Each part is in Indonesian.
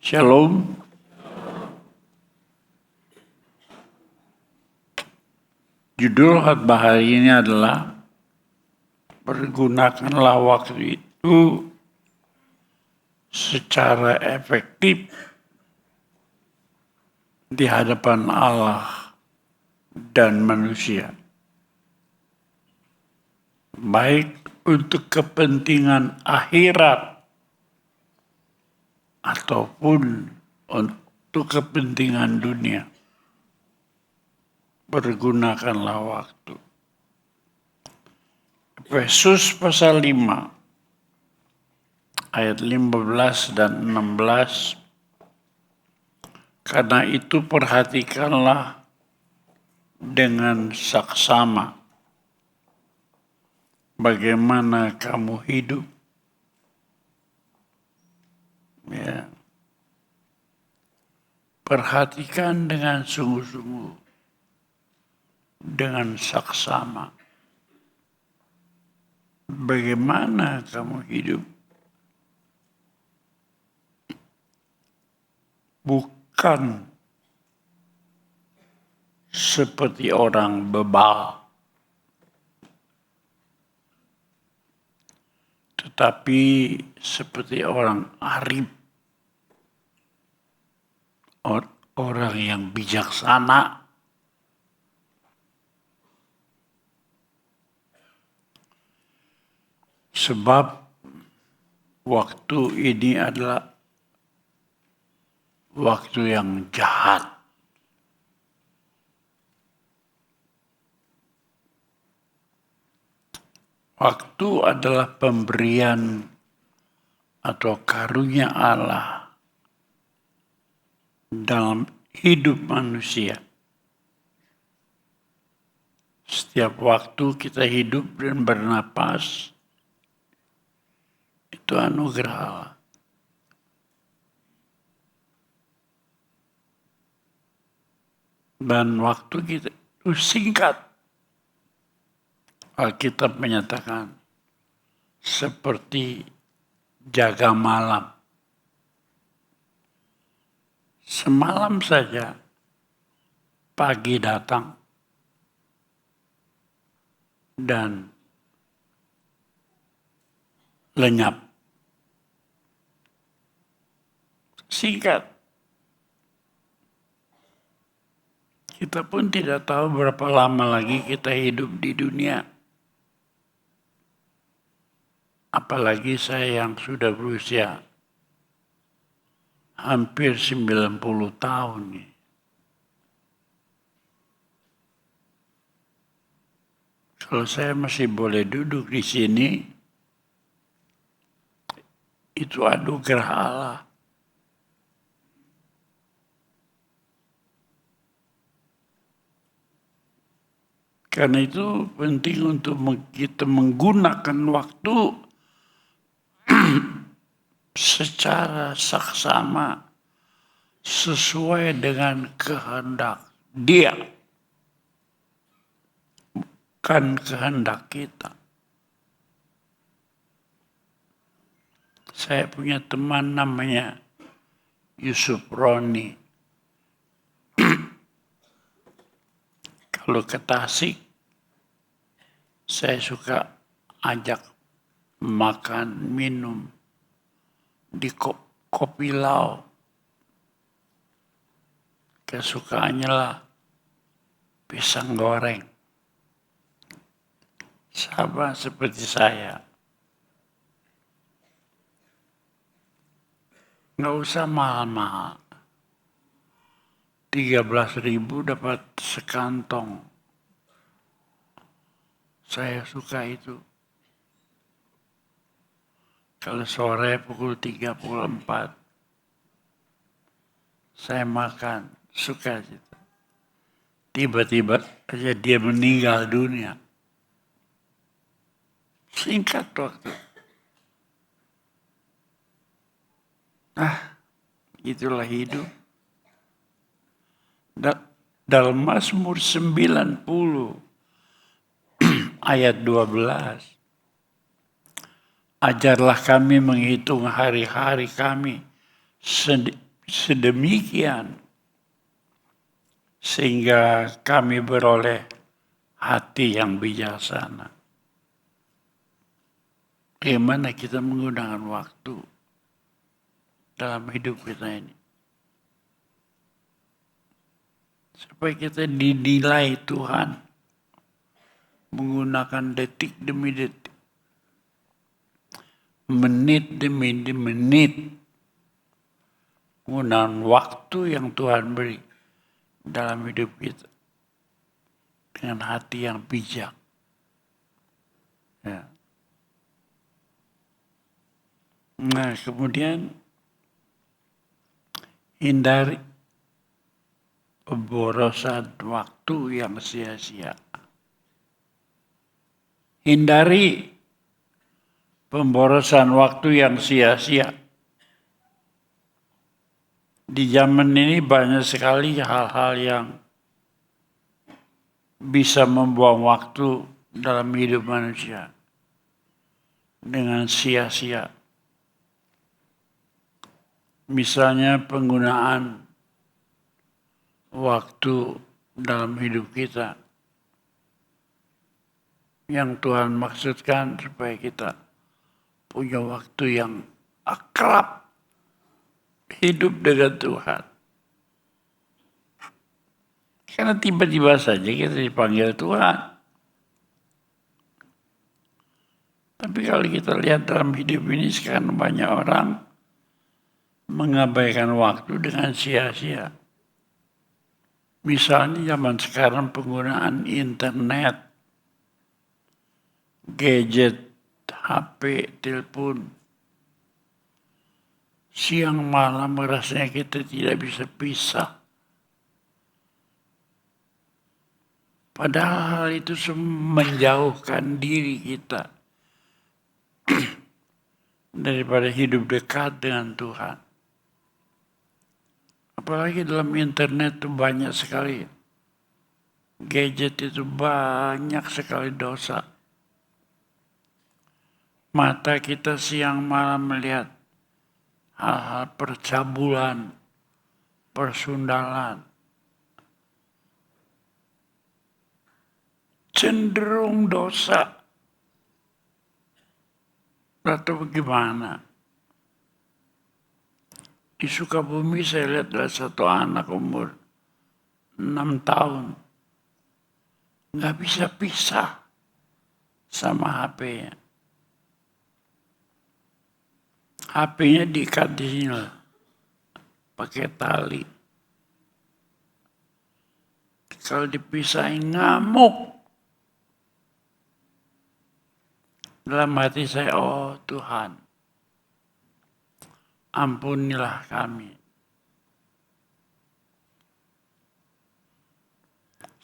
Shalom. Judul khotbah hari ini adalah pergunakanlah waktu itu secara efektif di hadapan Allah dan manusia. Baik untuk kepentingan akhirat ataupun untuk kepentingan dunia. Pergunakanlah waktu. Efesus pasal 5 ayat 15 dan 16. Karena itu perhatikanlah dengan saksama bagaimana kamu hidup. Ya. Perhatikan dengan sungguh-sungguh, dengan saksama bagaimana kamu hidup. Bukan seperti orang bebal, tetapi seperti orang arif, orang yang bijaksana. Sebab waktu ini adalah waktu yang jahat. Waktu adalah pemberian atau karunia Allah dalam hidup manusia. Setiap waktu kita hidup dan bernapas, itu anugerah Allah. Dan waktu kita itu singkat. Alkitab menyatakan seperti jaga malam. Semalam saja pagi datang dan lenyap. Singkat. Kita pun tidak tahu berapa lama lagi kita hidup di dunia. Apalagi saya yang sudah berusia hampir 90 tahun. Kalau saya masih boleh duduk di sini, itu anugerah Allah. Karena itu penting untuk kita menggunakan waktu secara saksama sesuai dengan kehendak Dia, bukan kehendak kita. Saya punya teman namanya Yusuf Roni. Kalau ke Tasik, saya suka ajak makan, minum di kopi lau. Kesukaannya lah pisang goreng. Sama seperti saya. Nggak usah mahal-mahal. 13.000 dapat sekantong. Saya suka itu. Kalau sore pukul 3, pukul 4, saya makan, suka gitu. Tiba-tiba aja dia meninggal dunia. Singkat waktu. Itulah hidup. Dalam Mazmur 90 ayat 12. Ajarlah kami menghitung hari-hari kami sedemikian sehingga kami beroleh hati yang bijaksana. Bagaimana kita menggunakan waktu dalam hidup kita ini? Supaya kita dinilai Tuhan menggunakan detik demi detik, menit demi menit, menggunakan waktu yang Tuhan beri dalam hidup kita dengan hati yang bijak. Ya. Nah, kemudian hindari pemborosan waktu yang sia-sia. Hindari pemborosan waktu yang sia-sia. Di zaman ini banyak sekali hal-hal yang bisa membuang waktu dalam hidup manusia dengan sia-sia. Misalnya penggunaan waktu dalam hidup kita yang Tuhan maksudkan supaya kita punya waktu yang akrab hidup dengan Tuhan. Karena tiba-tiba saja kita dipanggil Tuhan. Tapi kalau kita lihat dalam hidup ini sekarang banyak orang mengabaikan waktu dengan sia-sia. Misalnya zaman sekarang penggunaan internet, gadget, HP, telepon. Siang malam rasanya kita tidak bisa pisah. Padahal hal itu menjauhkan diri kita daripada hidup dekat dengan Tuhan. Apalagi dalam internet itu banyak sekali. Gadget itu banyak sekali dosa. Mata kita siang malam melihat hal-hal percabulan, persundalan. Cenderung dosa. Atau bagaimana? Di Sukabumi saya lihat ada satu anak umur 6 tahun. Nggak bisa pisah sama HP-nya. HP-nya diikat di sini lah, pakai tali. Kalau dipisahin ngamuk. Dalam hati saya, oh Tuhan, ampunilah kami.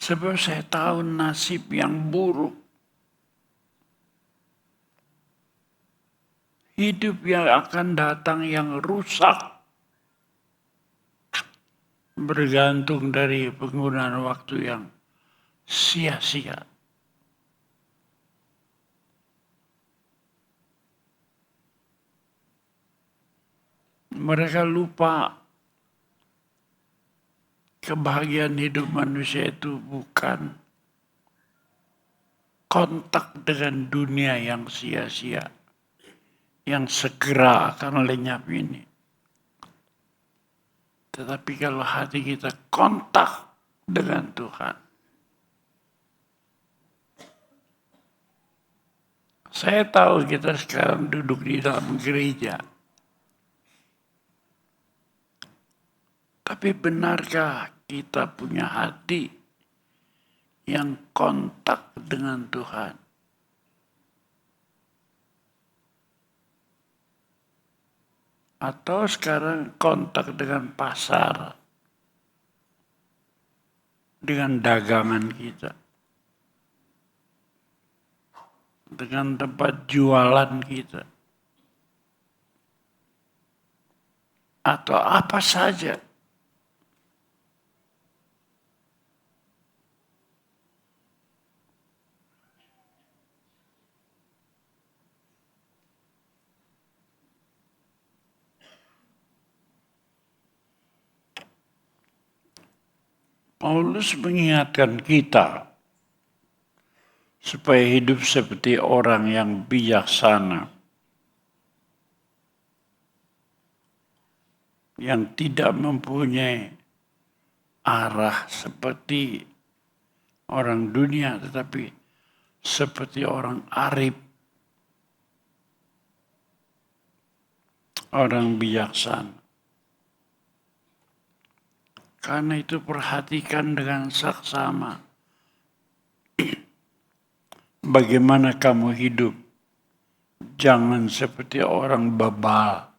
Sebab saya tahu nasib yang buruk. Hidup yang akan datang yang rusak. Bergantung dari penggunaan waktu yang sia-sia. Mereka lupa kebahagiaan hidup manusia itu bukan kontak dengan dunia yang sia-sia, yang segera akan lenyap ini. Tetapi kalau hati kita kontak dengan Tuhan, saya tahu kita sekarang duduk di dalam gereja. Tapi benarkah kita punya hati yang kontak dengan Tuhan? Atau sekarang kontak dengan pasar, dengan dagangan kita, dengan tempat jualan kita, atau apa saja. Paulus mengingatkan kita supaya hidup seperti orang yang bijaksana, yang tidak mempunyai arah seperti orang dunia, tetapi seperti orang arif, orang bijaksana. Karena itu perhatikan dengan saksama bagaimana kamu hidup. Jangan seperti orang bebal.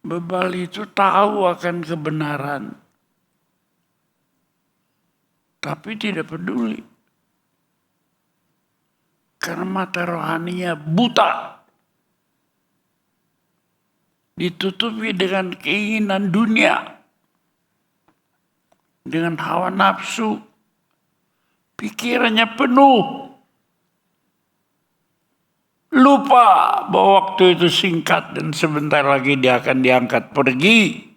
Bebal itu tahu akan kebenaran, tapi tidak peduli. Karena mata rohaninya buta. Ditutupi dengan keinginan dunia, dengan hawa nafsu, pikirannya penuh. Lupa bahwa waktu itu singkat dan sebentar lagi dia akan diangkat pergi.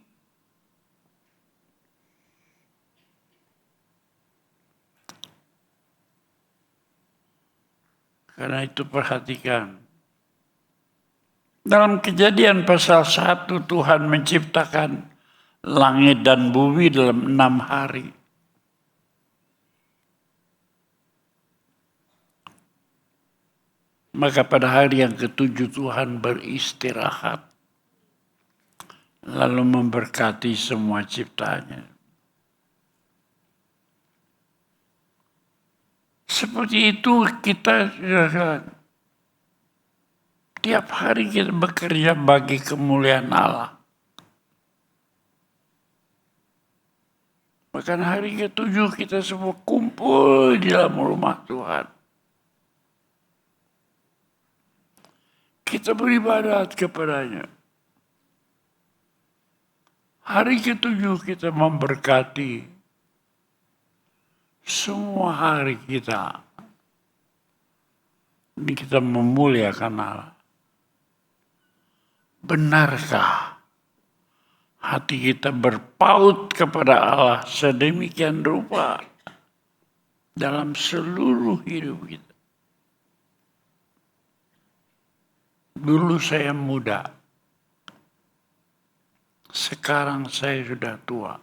Karena itu perhatikan. Dalam Kejadian pasal 1 Tuhan menciptakan langit dan bumi dalam 6 hari. Maka pada hari yang ke-7 Tuhan beristirahat. Lalu memberkati semua ciptaannya. Seperti itu kita tiap hari kita bekerja bagi kemuliaan Allah. Bahkan hari ke-7 kita semua kumpul di dalam rumah Tuhan. Kita beribadat kepadanya. Hari ke-7 kita memberkati semua hari kita. Ini kita memuliakan Allah. Benarkah hati kita berpaut kepada Allah sedemikian rupa dalam seluruh hidup kita? Dulu saya muda, sekarang saya sudah tua.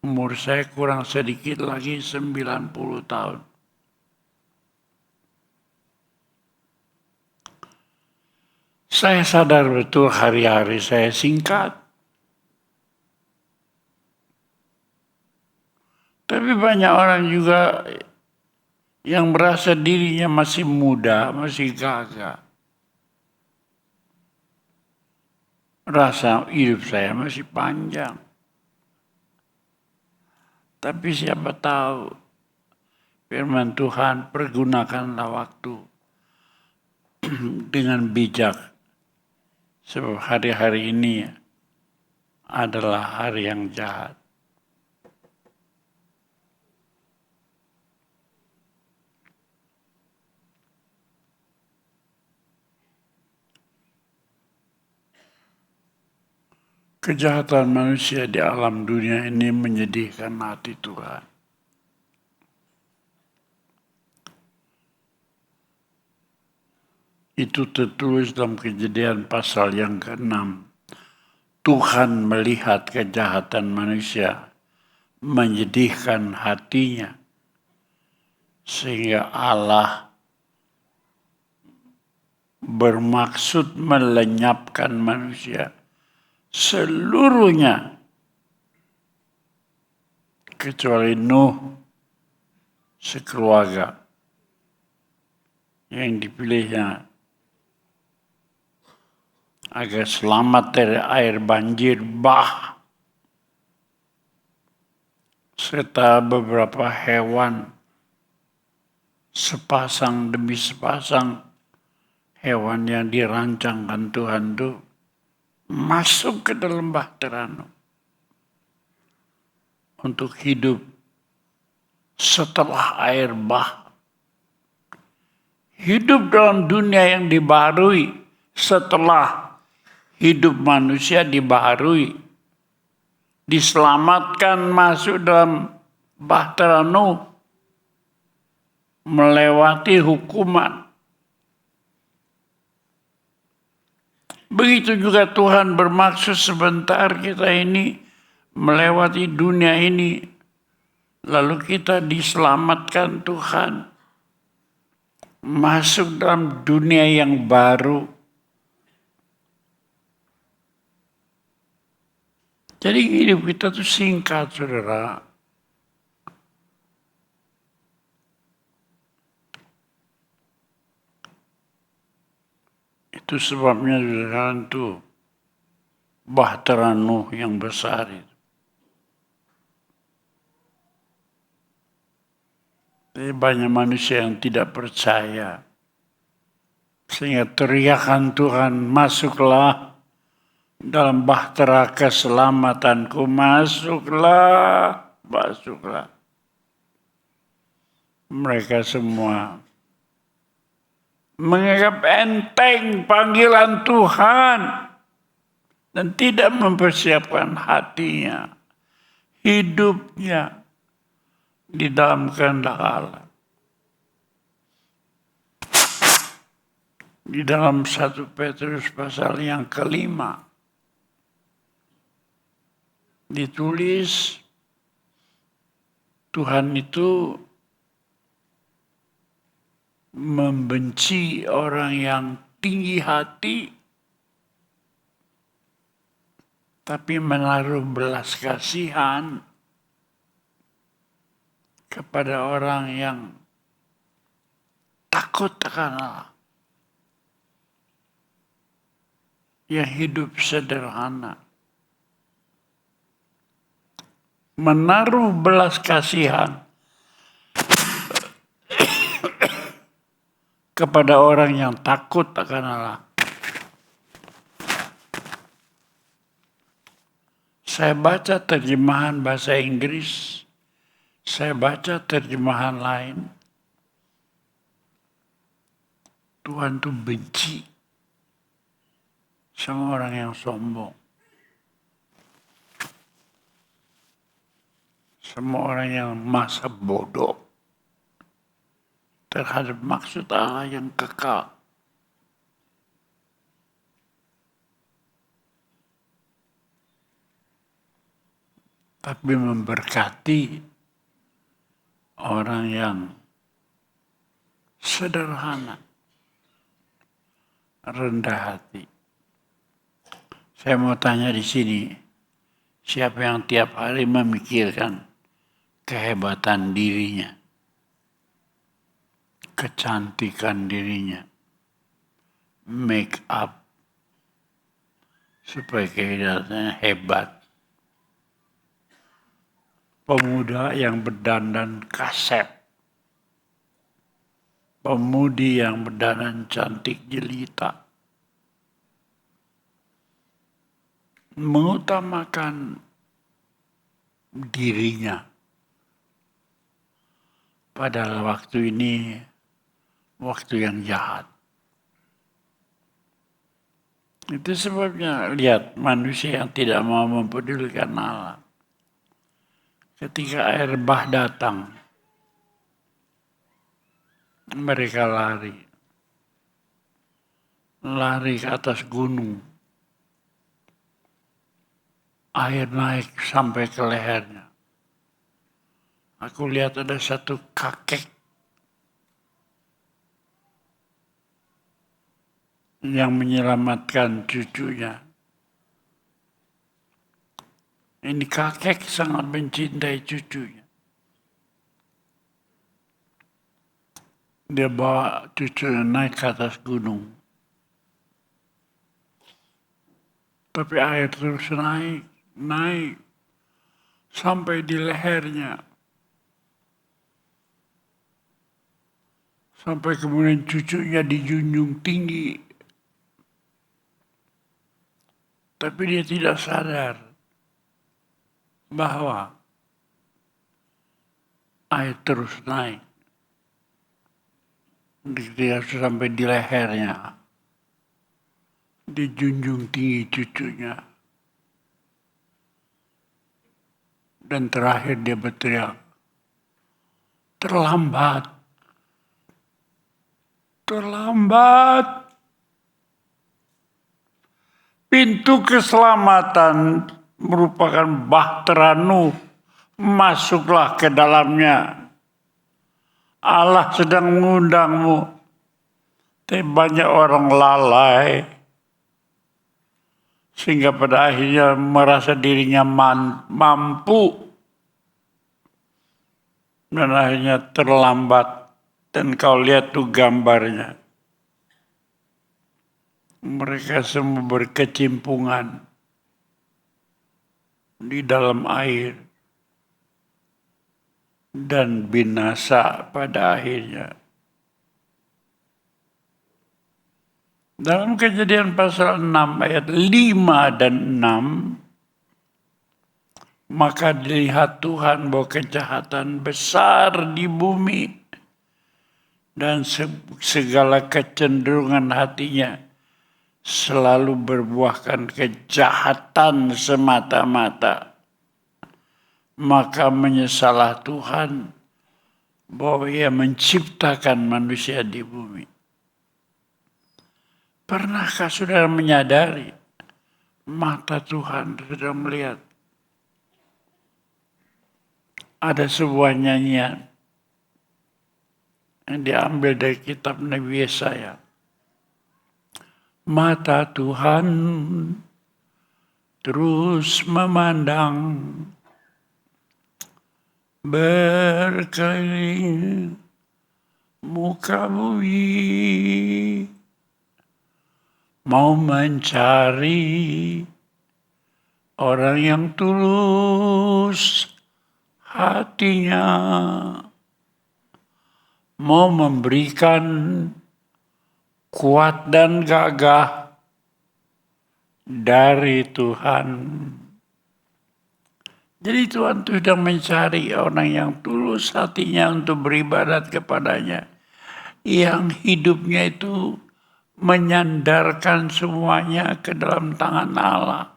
Umur saya kurang sedikit lagi 90 tahun. Saya sadar betul hari-hari saya singkat. Tapi banyak orang juga yang merasa dirinya masih muda, masih gagah. Rasa hidup saya masih panjang. Tapi siapa tahu firman Tuhan, pergunakanlah waktu dengan bijak. Sebab hari-hari ini adalah hari yang jahat. Kejahatan manusia di alam dunia ini menyedihkan hati Tuhan. Itu tertulis dalam Kejadian pasal yang ke-6. Tuhan melihat kejahatan manusia, menyedihkan hatinya. Sehingga Allah bermaksud melenyapkan manusia seluruhnya. Kecuali Nuh sekeluarga yang dipilihnya agar selamat dari air banjir bah, serta beberapa hewan, sepasang demi sepasang hewan yang dirancangkan Tuhan itu masuk ke dalam bahtera Nuh untuk hidup setelah air bah. Hidup dalam dunia yang dibaharui setelah hidup manusia dibaharui. diselamatkan masuk dalam bahtera Nuh, melewati hukuman. Begitu juga Tuhan bermaksud sebentar kita ini melewati dunia ini, lalu kita diselamatkan Tuhan, masuk dalam dunia yang baru. Jadi hidup kita tuh singkat, saudara. Itu sebabnya saudara tuh bahtera Nuh yang besar itu. Jadi banyak manusia yang tidak percaya. Sehingga teriakan Tuhan, masuklah dalam bahtera keselamatanku, masuklah, masuklah. Mereka semua menganggap enteng panggilan Tuhan dan tidak mempersiapkan hatinya, hidupnya di dalam kehendak Allah. Di dalam 1 Petrus pasal yang ke-5 ditulis Tuhan itu membenci orang yang tinggi hati tapi menaruh belas kasihan kepada orang yang takut akan Allah, yang hidup sederhana. Menaruh belas kasihan kepada orang yang takut akan Allah. Saya baca terjemahan bahasa Inggris, saya baca terjemahan lain. Tuhan tuh benci sama orang yang sombong. Sama orang yang masa bodoh terhadap maksud Allah yang kekal. Tapi memberkati orang yang sederhana, rendah hati. Saya mau tanya di sini, siapa yang tiap hari memikirkan kehebatan dirinya, kecantikan dirinya, make up, supaya kelihatannya hebat. Pemuda yang berdandan kasep, pemudi yang berdandan cantik jelita, mengutamakan dirinya. Padahal waktu ini waktu yang jahat. Itu sebabnya lihat manusia yang tidak mau mempedulikan Allah. Ketika air bah datang, mereka lari. Lari ke atas gunung. Air naik sampai ke lehernya. Aku lihat ada satu kakek yang menyelamatkan cucunya. Ini kakek sangat mencintai cucunya. Dia bawa cucunya naik ke atas gunung. Tapi air terus naik. Sampai di lehernya. Sampai kemudian cucunya dijunjung tinggi. Tapi dia tidak sadar bahwa air terus naik. Dia sampai di lehernya, dijunjung tinggi cucunya. Dan terakhir dia berteriak, terlambat. Terlambat. Pintu keselamatan merupakan bahtera Nuh. Masuklah ke dalamnya. Allah sedang mengundangmu. Tapi banyak orang lalai. Sehingga pada akhirnya merasa dirinya mampu. Dan akhirnya terlambat. Dan kau lihat tuh gambarnya. Mereka semua berkecimpungan di dalam air. Dan binasa pada akhirnya. Dalam Kejadian pasal 6 ayat 5 dan 6. Maka dilihat Tuhan bahwa kejahatan besar di bumi. Dan segala kecenderungan hatinya selalu berbuahkan kejahatan semata-mata. Maka menyesalah Tuhan bahwa ia menciptakan manusia di bumi. Pernahkah saudara menyadari mata Tuhan sudah melihat? Ada sebuah nyanyian yang diambil dari kitab Nabi Yesaya. Mata Tuhan terus memandang berkeliling muka bumi, mau mencari orang yang tulus hatinya, mau memberikan kuat dan gagah dari Tuhan. Jadi Tuhan sudah mencari orang yang tulus hatinya untuk beribadat kepadanya. Yang hidupnya itu menyandarkan semuanya ke dalam tangan Allah.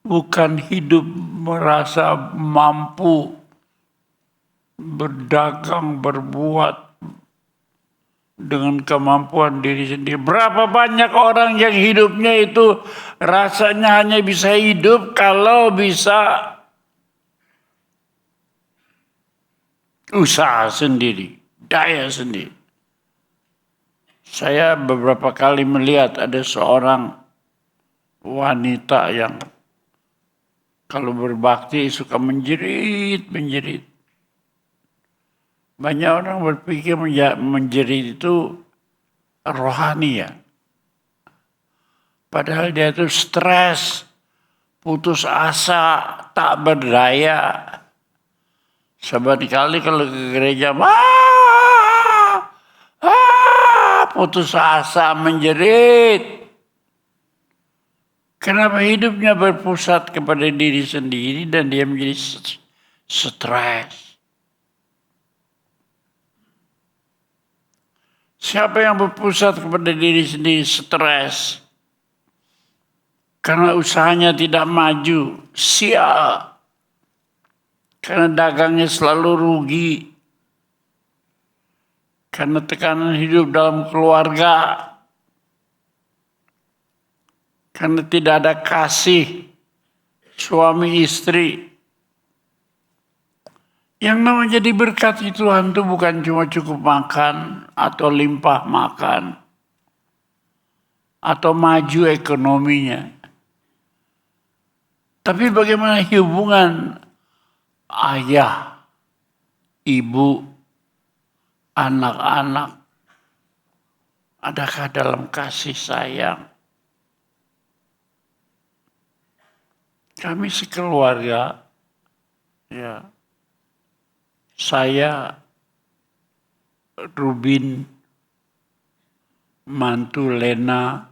Bukan hidup merasa mampu berdagang, berbuat dengan kemampuan diri sendiri. Berapa banyak orang yang hidupnya itu rasanya hanya bisa hidup kalau bisa usaha sendiri, daya sendiri. Saya beberapa kali melihat ada seorang wanita yang kalau berbakti suka menjerit. Banyak orang berpikir menjerit itu rohani ya. Padahal dia itu stres, putus asa, tak berdaya. Seringkali kalau ke gereja, putus asa, menjerit. Kenapa hidupnya berpusat kepada diri sendiri dan dia menjadi stres. Siapa yang berpusat kepada diri sendiri stres? Karena usahanya tidak maju, sial. Karena dagangnya selalu rugi. Karena tekanan hidup dalam keluarga. Karena tidak ada kasih suami istri. Yang namanya jadi berkat Tuhan itu bukan cuma cukup makan atau limpah makan atau maju ekonominya. Tapi bagaimana hubungan ayah, ibu, anak-anak? Adakah dalam kasih sayang? Kami sekeluarga, ya, saya, Rubin, mantu Lena,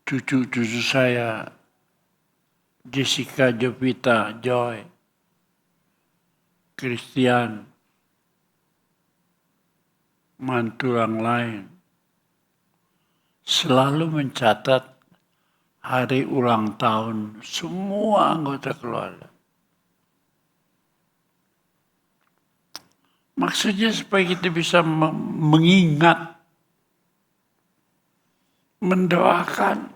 cucu-cucu saya, Jessica, Jovita, Joy, Christian, mantu yang lain, selalu mencatat hari ulang tahun semua anggota keluarga. Maksudnya supaya kita bisa mengingat, mendoakan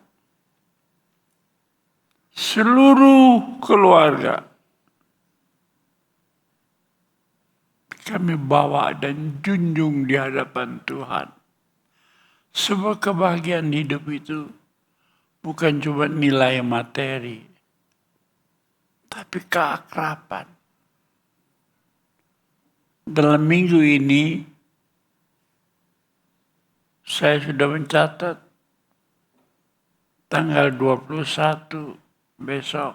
seluruh keluarga. Kami bawa dan junjung di hadapan Tuhan. Sebuah kebahagiaan hidup itu bukan cuma nilai materi, tapi keakraban. Dalam minggu ini, saya sudah mencatat tanggal 21 besok,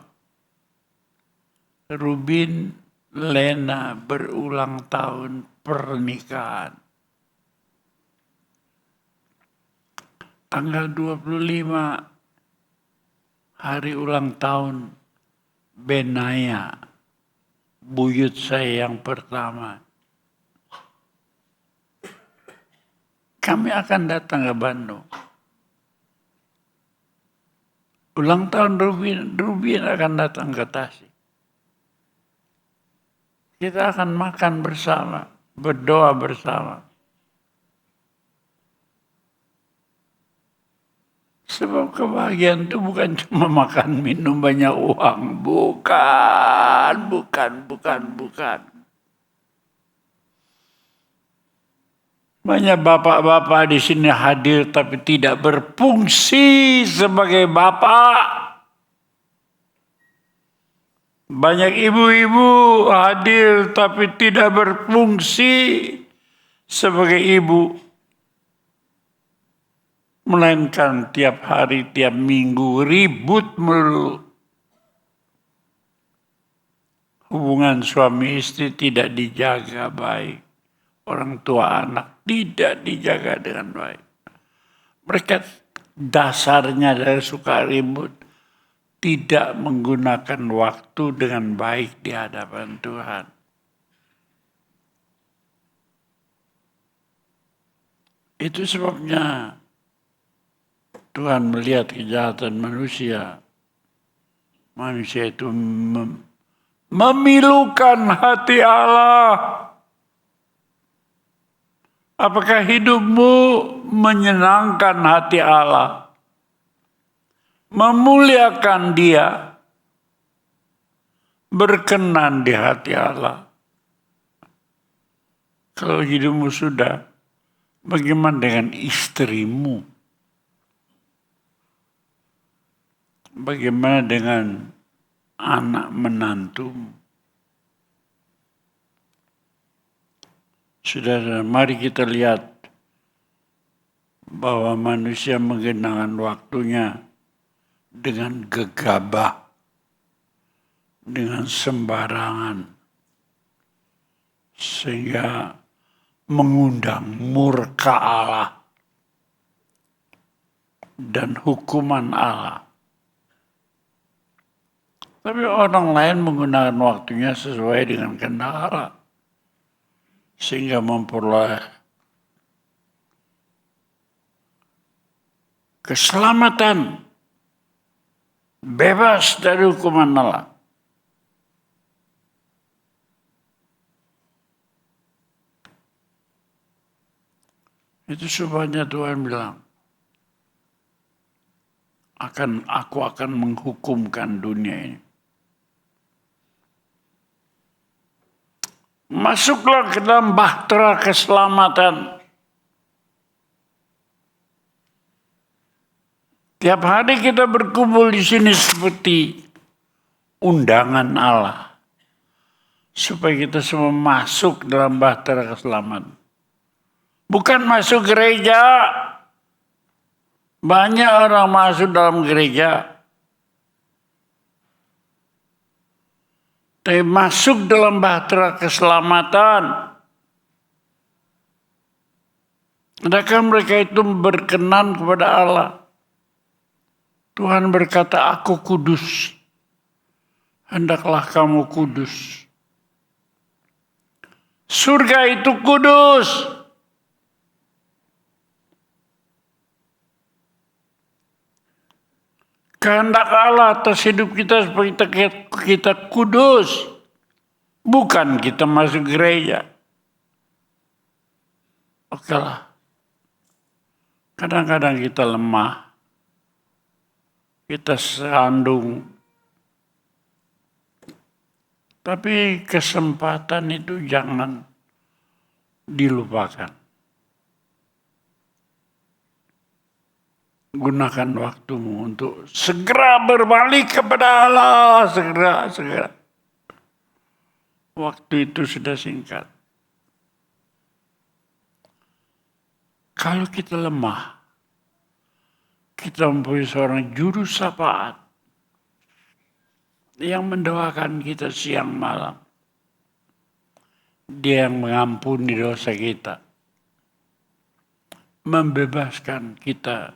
Rubin Lena berulang tahun pernikahan. Tanggal 25 hari ulang tahun Benaya, buyut saya yang pertama. Kami akan datang ke Bandung. Ulang tahun Rubin akan datang ke Tasik. Kita akan makan bersama, berdoa bersama. Sebab kebahagiaan itu bukan cuma makan minum banyak uang. Bukan. Banyak bapak-bapak di sini hadir tapi tidak berfungsi sebagai bapak. Banyak ibu-ibu hadir tapi tidak berfungsi sebagai ibu. Melainkan tiap hari, tiap minggu ribut melulu. Hubungan suami istri tidak dijaga baik. Orang tua anak tidak dijaga dengan baik. Mereka dasarnya dari suka ribut. Tidak menggunakan waktu dengan baik di hadapan Tuhan. Itu sebabnya Tuhan melihat kejahatan manusia. Manusia itu memilukan hati Allah. Apakah hidupmu menyenangkan hati Allah? Memuliakan Dia? Berkenan di hati Allah? Kalau hidupmu sudah, bagaimana dengan istrimu? Bagaimana dengan anak menantumu? Saudara, mari kita lihat bahwa manusia menggunakan waktunya dengan gegabah, dengan sembarangan, sehingga mengundang murka Allah dan hukuman Allah. Tapi orang lain menggunakan waktunya sesuai dengan kehendak Allah, sehingga memperoleh keselamatan, bebas dari hukuman Allah. Itu sebabnya Tuhan bilang, aku akan menghukumkan dunia ini. Masuklah ke dalam bahtera keselamatan. Tiap hari kita berkumpul di sini seperti undangan Allah. Supaya kita semua masuk dalam bahtera keselamatan. Bukan masuk gereja. Banyak orang masuk dalam gereja. Tapi masuk dalam bahtera keselamatan. Adakah mereka itu berkenan kepada Allah? Tuhan berkata, aku kudus. Hendaklah kamu kudus. Surga itu kudus. kehendak Allah atas hidup kita supaya kita kudus. Bukan kita masuk gereja. Oke lah. Kadang-kadang kita lemah. Kita sandung. Tapi kesempatan itu jangan dilupakan. Gunakan waktumu untuk segera berbalik kepada Allah. Segera. Waktu itu sudah singkat. Kalau kita lemah, kita mempunyai seorang juru syafaat yang mendoakan kita siang malam. Dia yang mengampuni dosa kita. Membebaskan kita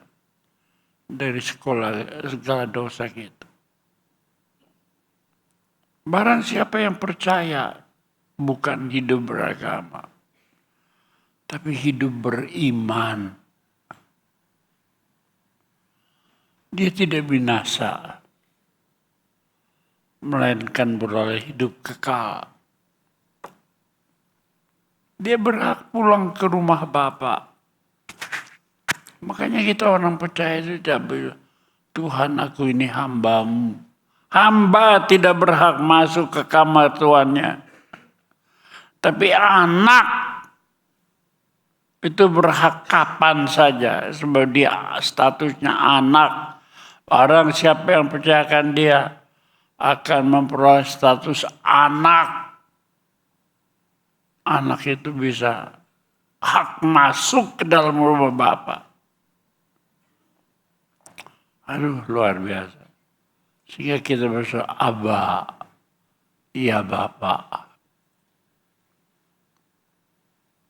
dari segala dosa kita. Barang siapa yang percaya bukan hidup beragama, tapi hidup beriman. Dia tidak binasa, melainkan beroleh hidup kekal. Dia berhak pulang ke rumah Bapa. Makanya kita orang percaya itu bilang, Tuhan aku ini hambamu. Hamba tidak berhak masuk ke kamar tuannya. Tapi anak itu berhak kapan saja. Sebab dia statusnya anak. Orang siapa yang percayakan dia akan memperoleh status anak. Anak itu bisa hak masuk ke dalam rumah Bapa. Aduh, luar biasa. Sehingga kita berkata, Abba, ya Bapa.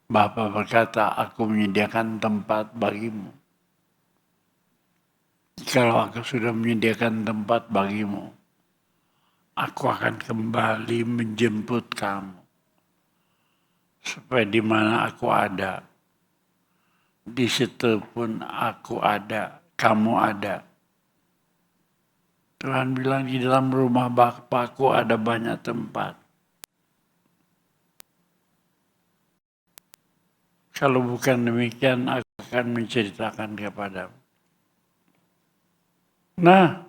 Bapa berkata, aku menyediakan tempat bagimu. Kalau aku sudah menyediakan tempat bagimu, aku akan kembali menjemput kamu. Supaya di mana aku ada, di situ pun aku ada, kamu ada. Tuhan bilang di dalam rumah Bapakku ada banyak tempat. Kalau bukan demikian, aku akan menceritakan kepadamu. Nah,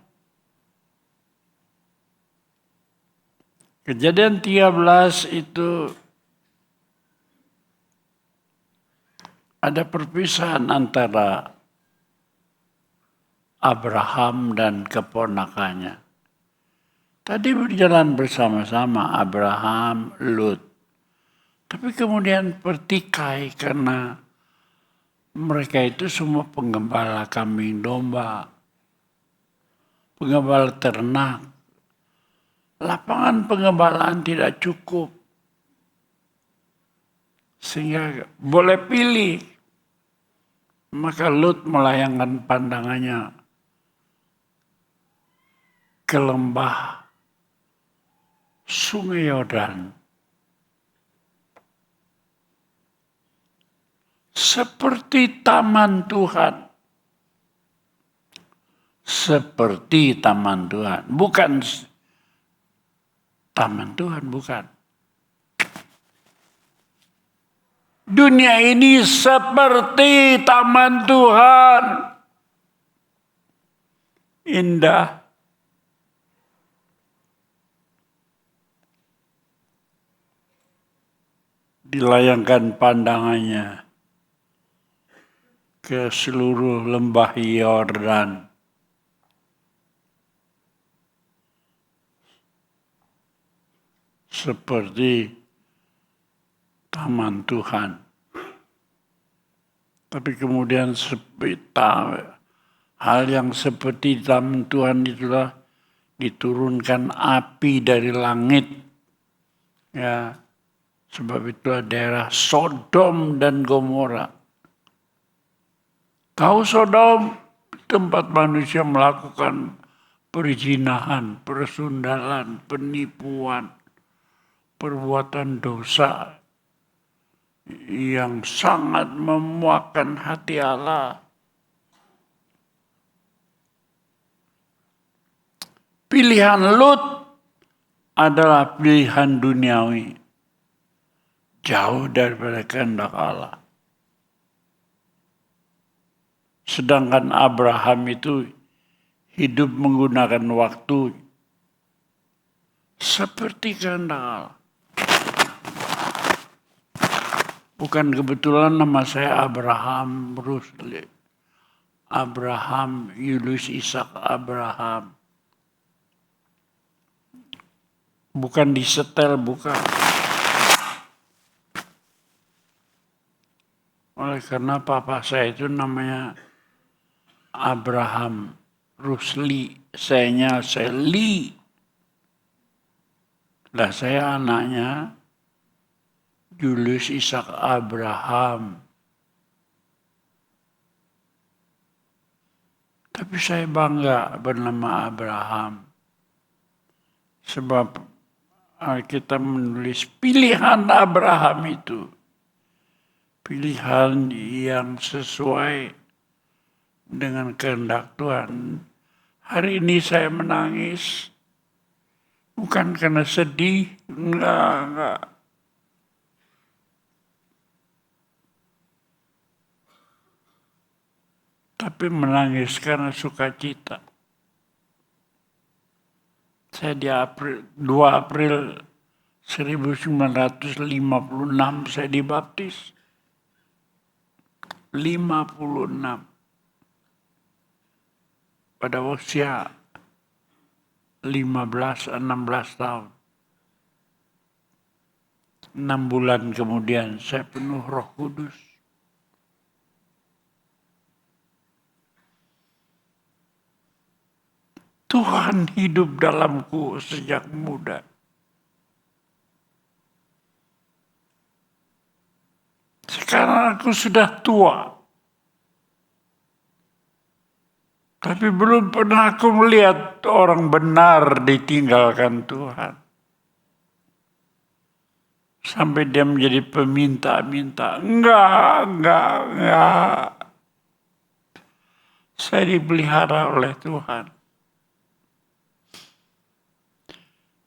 Kejadian 13 itu ada perpisahan antara Abraham dan keponakannya. Tadi berjalan bersama-sama Abraham, Lut. Tapi kemudian pertikai karena mereka itu semua penggembala kambing domba, penggembala ternak. Lapangan penggembalaan tidak cukup. Sehingga boleh pilih. Maka Lut melayangkan pandangannya ke lembah Sungai Yordan. Seperti taman Tuhan. Seperti taman Tuhan. Bukan taman Tuhan, bukan. Dunia ini seperti taman Tuhan. Indah. Dilayangkan pandangannya ke seluruh lembah Yordan. Seperti taman Tuhan. Tapi kemudian hal yang seperti taman Tuhan itulah diturunkan api dari langit. Ya, sebab itulah daerah Sodom dan Gomora. Tahu Sodom, tempat manusia melakukan perzinahan, persundalan, penipuan, perbuatan dosa yang sangat memuakkan hati Allah. Pilihan Lut adalah pilihan duniawi. Jauh daripada kehendak Allah. Sedangkan Abraham itu hidup menggunakan waktu seperti kehendak Allah. Bukan kebetulan nama saya Abraham Rusli. Abraham Julius Ishak Abraham. Bukan disetel, bukan. Oleh karena papa saya itu namanya Abraham Rusli. Saya Lee. Lah saya anaknya Julius Ishak Abraham. Tapi saya bangga bernama Abraham. Sebab kita menulis pilihan Abraham itu. Pilihan yang sesuai dengan kehendak Tuhan. Hari ini saya menangis. Bukan karena sedih. Enggak. Tapi menangis karena sukacita. Saya di 2 April 1956 saya dibaptis. 56. Pada usia 16 tahun. 6 bulan kemudian saya penuh Roh Kudus. Tuhan hidup dalamku sejak muda. Sekarang aku sudah tua. Tapi belum pernah aku melihat orang benar ditinggalkan Tuhan. Sampai dia menjadi peminta-minta. Enggak. Saya dipelihara oleh Tuhan.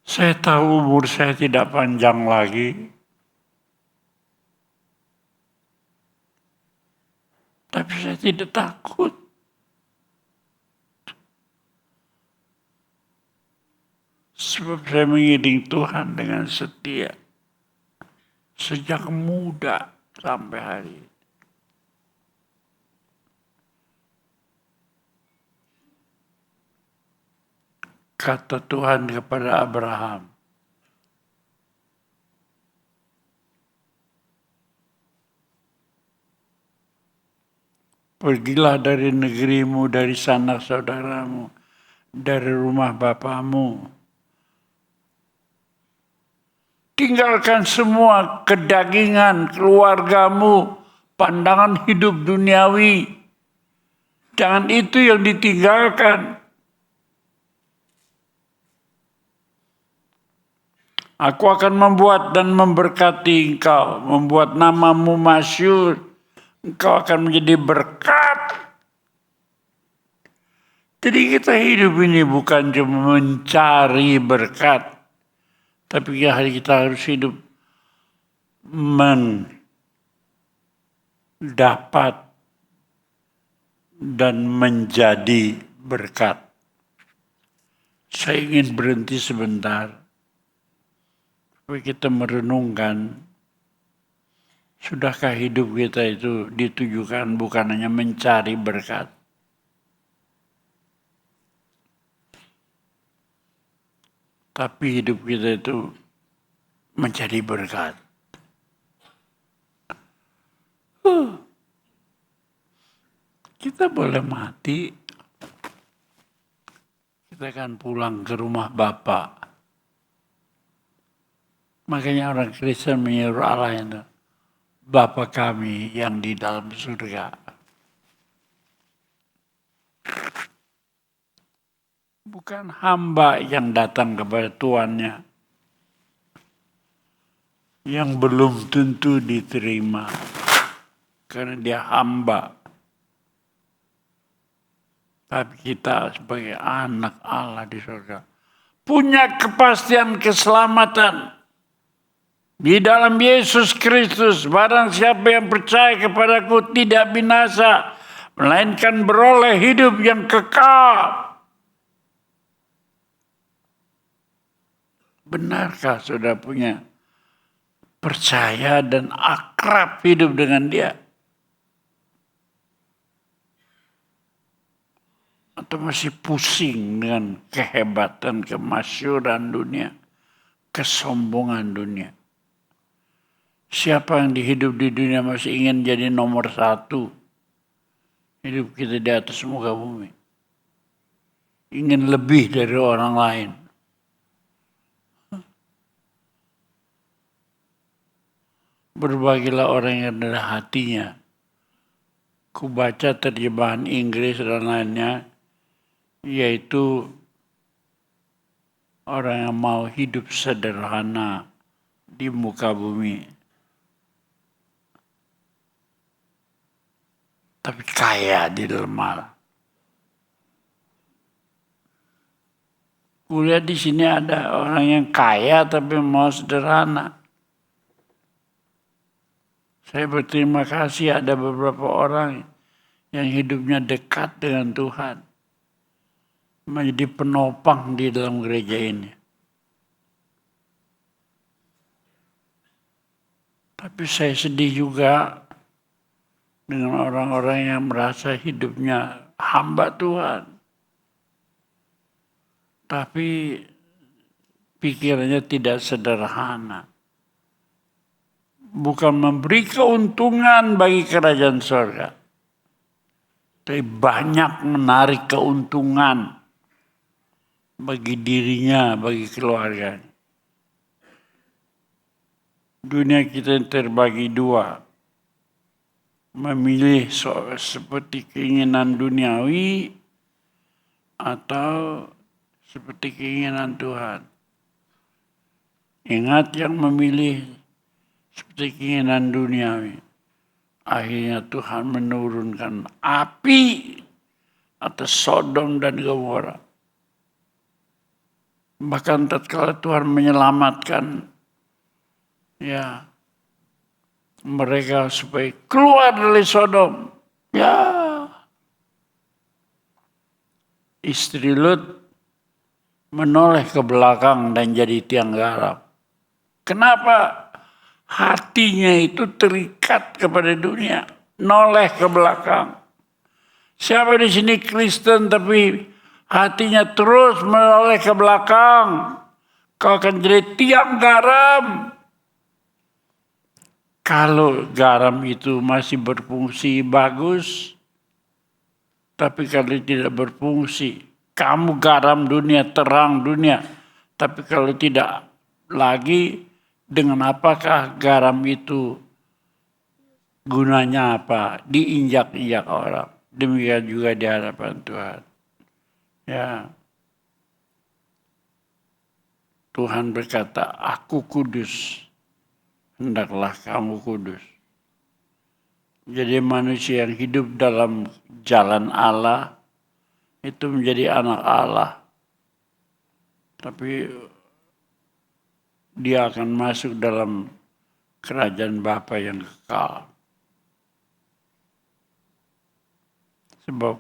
Saya tahu umur saya tidak panjang lagi. Tapi saya tidak takut. Sebab saya mengiring Tuhan dengan setia. Sejak muda sampai hari ini. Kata Tuhan kepada Abraham, pergilah dari negerimu, dari sanak saudaramu, dari rumah bapamu. Tinggalkan semua kedagingan keluargamu, pandangan hidup duniawi. Jangan itu yang ditinggalkan. Aku akan membuat dan memberkati engkau, membuat namamu masyhur. Engkau akan menjadi berkat. Jadi kita hidup ini bukan cuma mencari berkat, tapi kita harus hidup mendapat dan menjadi berkat. Saya ingin berhenti sebentar. Supaya kita merenungkan, sudahkah hidup kita itu ditujukan bukan hanya mencari berkat, tapi hidup kita itu menjadi berkat. Kita boleh mati, kita akan pulang ke rumah Bapa. Makanya orang Kristen menyuruh Allah itu, Bapa kami yang di dalam surga. Bukan hamba yang datang kepada tuannya, yang belum tentu diterima, karena dia hamba. Tapi kita sebagai anak Allah di surga, punya kepastian keselamatan di dalam Yesus Kristus. Barang siapa yang percaya kepadaku tidak binasa, melainkan beroleh hidup yang kekal. Benarkah saudara punya percaya dan akrab hidup dengan Dia? Atau masih pusing dengan kehebatan, kemasyhuran dunia, kesombongan dunia? Siapa yang hidup di dunia masih ingin jadi nomor satu? Hidup kita di atas muka bumi. Ingin lebih dari orang lain. Berbagilah orang yang rendah hatinya. Kubaca terjemahan Inggris dan lainnya, yaitu orang yang mau hidup sederhana di muka bumi, tapi kaya di dalam Allah. Kulihat di sini ada orang yang kaya tapi mau sederhana. Saya berterima kasih ada beberapa orang yang hidupnya dekat dengan Tuhan, menjadi penopang di dalam gereja ini. Tapi saya sedih juga dengan orang-orang yang merasa hidupnya hamba Tuhan, tapi pikirannya tidak sederhana. Bukan memberi keuntungan bagi kerajaan surga, tapi banyak menarik keuntungan bagi dirinya, bagi keluarganya. Dunia kita terbagi dua. Memilih seperti keinginan duniawi atau seperti keinginan Tuhan. Ingat, yang memilih seperti keinginan duniawi, akhirnya Tuhan menurunkan api atas Sodom dan Gomora. Bahkan tatkala Tuhan menyelamatkan mereka supaya keluar dari Sodom, istri Lut menoleh ke belakang dan jadi tiang garam. Kenapa? Hatinya itu terikat kepada dunia, noleh ke belakang. Siapa di sini Kristen tapi hatinya terus menoleh ke belakang, kau akan jadi tiang garam. Kalau garam itu masih berfungsi bagus, tapi kalau tidak berfungsi, kamu garam dunia, terang dunia, tapi kalau tidak lagi, dengan apakah garam itu gunanya apa? Diinjak-injak orang. Demikian juga di hadapan Tuhan. Ya. Tuhan berkata, aku kudus, hendaklah kamu kudus. Jadi manusia yang hidup dalam jalan Allah, itu menjadi anak Allah. Tapi dia akan masuk dalam kerajaan Bapa yang kekal. Sebab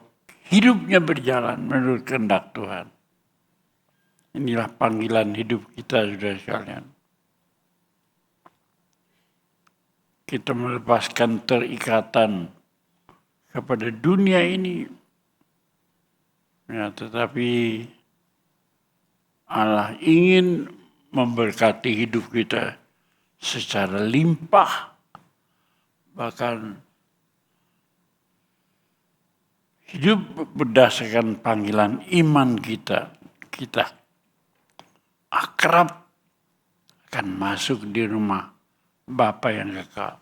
hidupnya berjalan menurut kehendak Tuhan. Inilah panggilan hidup kita, saudara sekalian. Kita melepaskan terikatan kepada dunia ini. Ya, tetapi Allah ingin memberkati hidup kita secara limpah. Bahkan hidup berdasarkan panggilan iman kita. Kita akrab akan masuk di rumah Bapa yang kekal.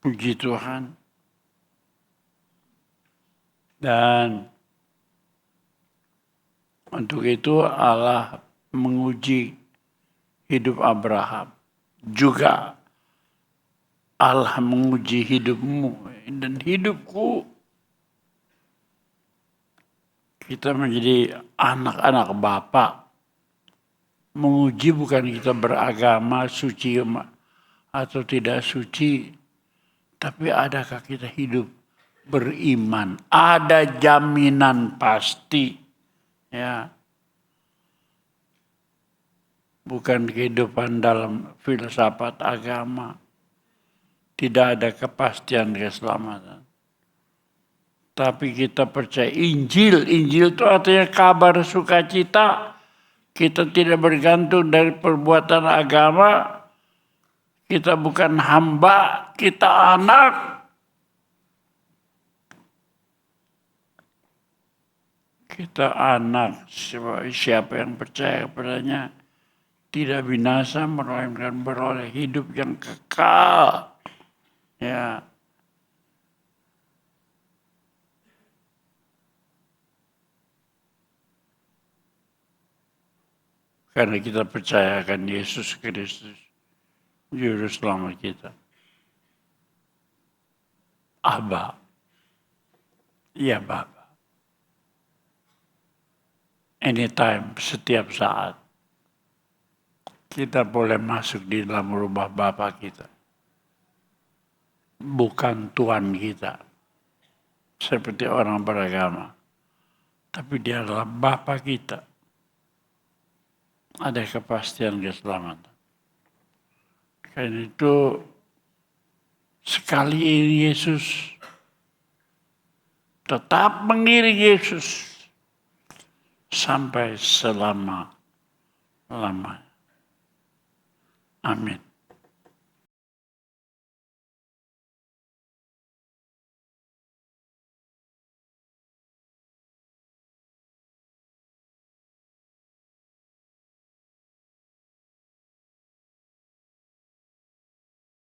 Puji Tuhan. Dan untuk itu Allah menguji hidup Abraham. Juga Allah menguji hidupmu dan hidupku. kita menjadi anak-anak Bapa. Menguji bukan kita beragama suci atau tidak suci, tapi adakah kita hidup beriman? Ada jaminan pasti, ya. Bukan kehidupan dalam filsafat agama. Tidak ada kepastian keselamatan. Tapi kita percaya Injil. Injil itu artinya kabar sukacita. Kita tidak bergantung dari perbuatan agama. Kita bukan hamba, kita anak. Kita anak. Siapa yang percaya kepadanya tidak binasa, melainkan beroleh hidup yang kekal. Ya. Karena kita percayakan Yesus Kristus, Juru Selamat kita. Aba. Ya Bapa. Anytime, setiap saat. Kita boleh masuk di dalam rumah Bapa kita. Bukan Tuhan kita. Seperti orang beragama. Tapi dia adalah Bapa kita. Ada kepastian keselamatan. Karena itu sekali ini Yesus tetap mengiring Yesus sampai selama-lamanya. Amin.